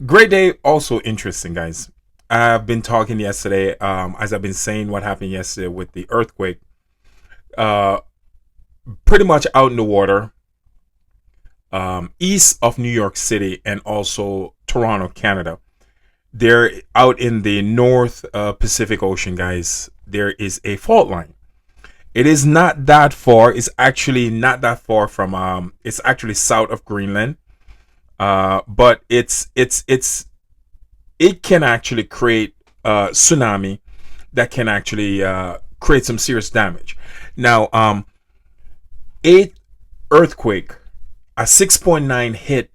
Great day, also interesting, guys. I've been talking yesterday, as I've been saying what happened yesterday with the earthquake. Uh, Pretty much out in the water, east of New York City and also Toronto, Canada. They're out in the North Pacific Ocean, guys. There is a fault line. It is not that far. It's actually not that far from. It's actually south of Greenland. But it can actually create a tsunami that can actually create some serious damage. Now, eight earthquake, a 6.9 hit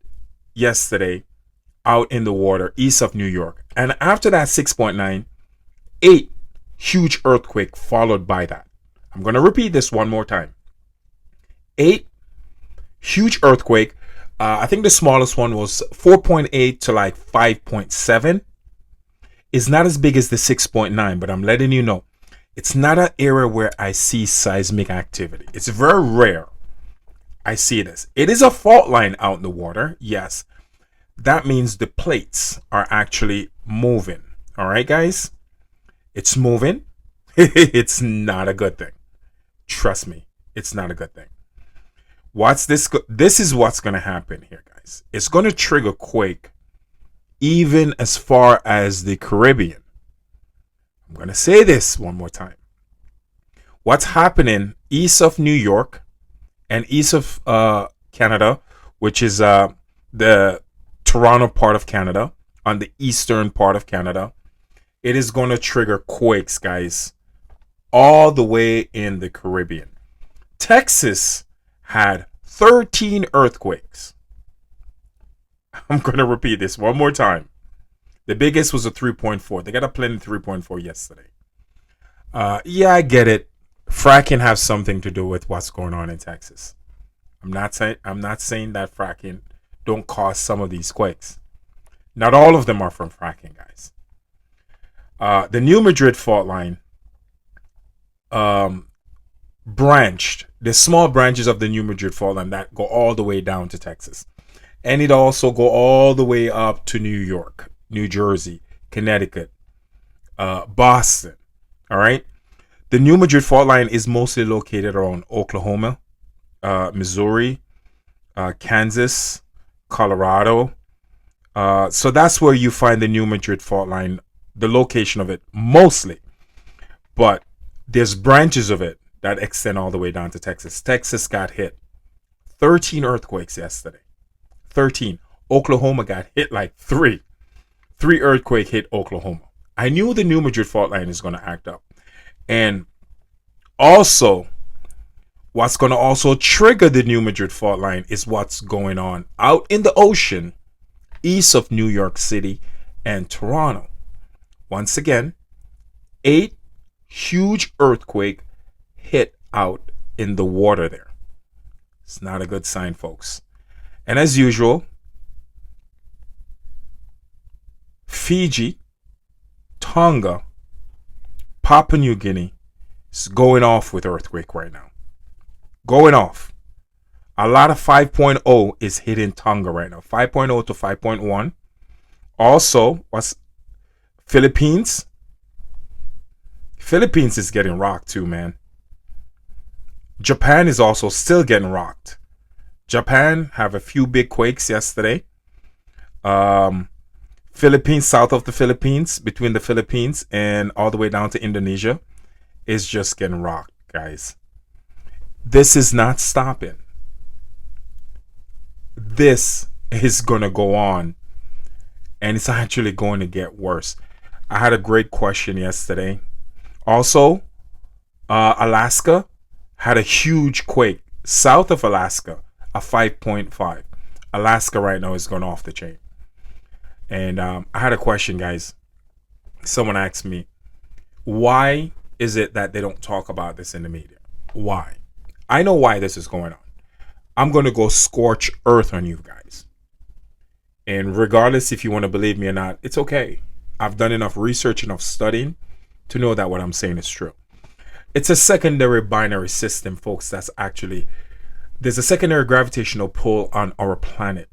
yesterday out in the water east of New York, and after that 6.9, eight huge earthquake followed by that. I'm gonna repeat this one more time. Eight huge earthquake. I think the smallest one was 4.8 to like 5.7. It's not as big as the 6.9, but I'm letting you know it's not an area where I see seismic activity. It's very rare I see this. It is a fault line out in the water. Yes. That means the plates are actually moving. All right, guys? It's moving. It's not a good thing. Trust me, it's not a good thing. What's this? This is what's going to happen here, guys. It's going to trigger quake even as far as the Caribbean. I'm going to say this one more time. What's happening east of New York and east of Canada, which is the Toronto part of Canada, on the eastern part of Canada, it is going to trigger quakes, guys, all the way in the Caribbean. Texas had 13 earthquakes. I'm going to repeat this one more time. The biggest was a 3.4. They got a plenty 3.4 yesterday. Yeah, I get it. Fracking has something to do with what's going on in Texas. I'm not saying that fracking don't cause some of these quakes. Not all of them are from fracking, guys. The New Madrid fault line branched. The small branches of the New Madrid fault line that go all the way down to Texas. And it also go all the way up to New York, New Jersey, Connecticut, Boston. All right. The New Madrid fault line is mostly located around Oklahoma, Missouri, Kansas, Colorado. So that's where you find the New Madrid fault line, the location of it mostly. But there's branches of it that extend all the way down to Texas. Texas got hit. 13 earthquakes yesterday. 13. Oklahoma got hit like three. Three earthquake hit Oklahoma. I knew the New Madrid fault line is going to act up. And also, what's going to also trigger the New Madrid fault line is what's going on out in the ocean east of New York City and Toronto. Once again, 8 huge earthquake hit out in the water there. It's not a good sign, folks. And as usual, Fiji, Tonga, Papua New Guinea is going off with earthquake right now. Going off. A lot of 5.0 is hitting Tonga right now. 5.0 to 5.1. Also, what's Philippines? Philippines is getting rocked too, man. Japan is also still getting rocked. Japan have a few big quakes yesterday. Philippines, south of the Philippines, between the Philippines and all the way down to Indonesia, is just getting rocked, guys. This is not stopping. This is going to go on, and it's actually going to get worse. I had a great question yesterday. Also, Alaska had a huge quake south of Alaska, a 5.5. Alaska right now is going off the chain. And I had a question, guys. Someone asked me, why is it that they don't talk about this in the media? Why? I know why this is going on. I'm going to go scorch earth on you guys. And regardless if you want to believe me or not, it's okay. I've done enough research, enough studying to know that what I'm saying is true. It's a secondary binary system, folks. There's a secondary gravitational pull on our planet.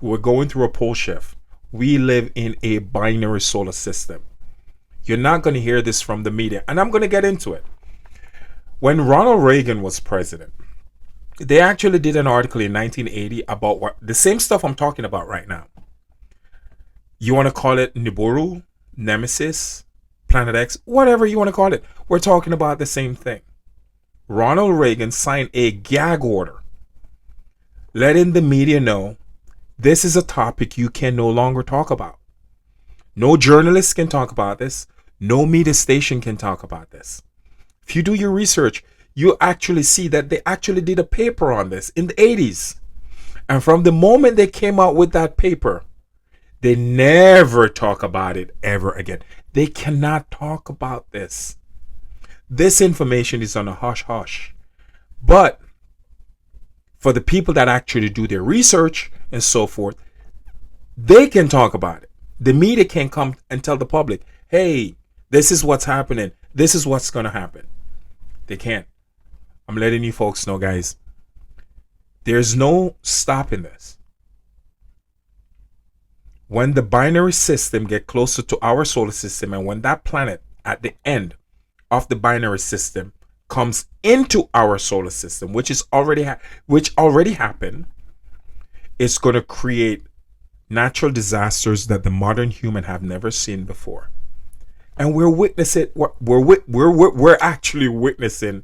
We're going through a pole shift. We live in a binary solar system. You're not going to hear this from the media, and I'm going to get into it. When Ronald Reagan was president, they actually did an article in 1980 about what the same stuff I'm talking about right now. You want to call it Nibiru, Nemesis, Planet X, whatever you want to call it. We're talking about the same thing. Ronald Reagan signed a gag order letting the media know this is a topic you can no longer talk about. No journalist can talk about this. No media station can talk about this. If you do your research, you actually see that they actually did a paper on this in the 80s. And from the moment they came out with that paper, they never talk about it ever again. They cannot talk about this. This information is on a hush hush. But for the people that actually do their research and so forth, they can talk about it. The media can come and tell the public, hey, this is what's happening. This is what's going to happen. They can't. I'm letting you folks know, guys. There's no stopping this. When the binary system get closer to our solar system, and when that planet at the end of the binary system comes into our solar system, which already happened, it's going to create natural disasters that the modern human have never seen before. And we're actually witnessing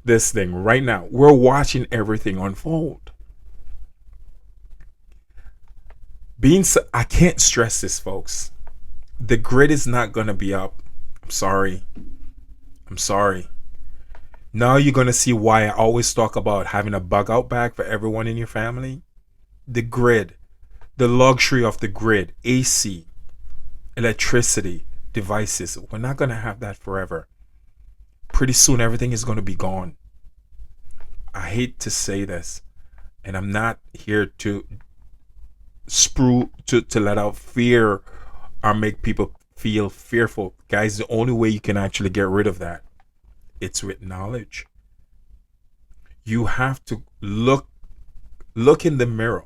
this thing right now. We're watching everything unfold. I can't stress this, folks. The grid is not going to be up. I'm sorry. Now you're going to see why I always talk about having a bug out bag for everyone in your family. The grid, the luxury of the grid, AC, electricity, devices. We're not going to have that forever. Pretty soon everything is going to be gone. I hate to say this, and I'm not here to let out fear or make people feel fearful. Guys, the only way you can actually get rid of that, it's with knowledge. You have to look in the mirror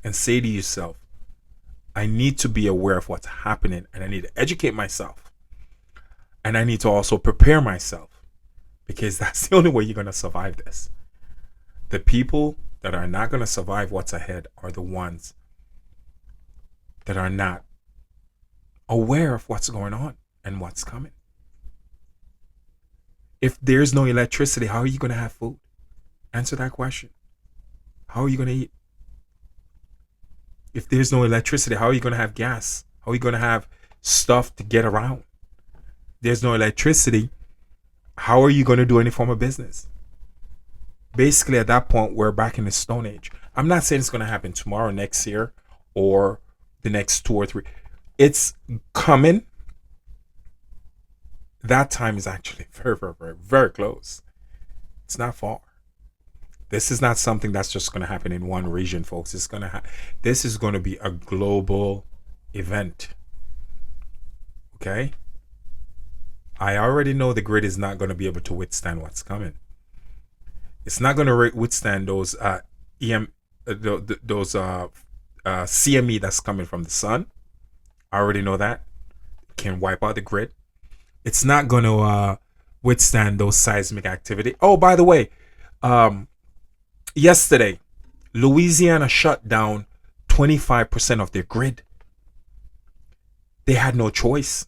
and say to yourself, I need to be aware of what's happening, and I need to educate myself. And I need to also prepare myself, because that's the only way you're going to survive this. The people that are not going to survive what's ahead are the ones that are not aware of what's going on and what's coming. If there's no electricity, how are you going to have food? Answer that question. How are you going to eat? If there's no electricity, how are you going to have gas? How are you going to have stuff to get around? There's no electricity. How are you going to do any form of business? Basically, at that point, we're back in the Stone Age. I'm not saying it's going to happen tomorrow, next year, or the next 2 or 3. It's coming. That time is actually very, very, very, very close. It's not far. This is not something that's just going to happen in one region, folks. This is going to be a global event. Okay? I already know the grid is not going to be able to withstand what's coming. It's not going to withstand those CME that's coming from the sun. I already know that. It can wipe out the grid. It's not going to withstand those seismic activity. Oh, by the way, yesterday, Louisiana shut down 25% of their grid. They had no choice.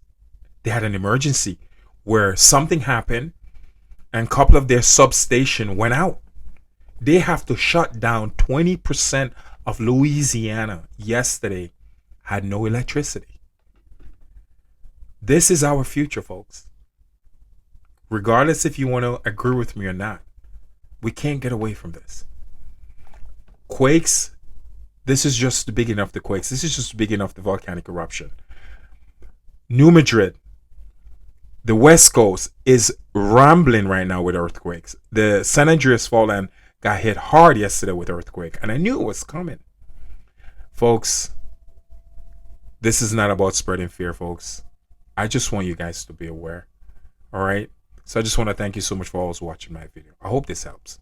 They had an emergency where something happened and a couple of their substation went out. They have to shut down 20% of Louisiana yesterday. Had no electricity. This is our future, folks. Regardless if you want to agree with me or not, we can't get away from this. Quakes, this is just the beginning of the quakes. This is just the beginning of the volcanic eruption. New Madrid, the West Coast, is rambling right now with earthquakes. The San Andreas Fault got hit hard yesterday with earthquake, and I knew it was coming. Folks, this is not about spreading fear, folks. I just want you guys to be aware. All right? So I just want to thank you so much for always watching my video. I hope this helps.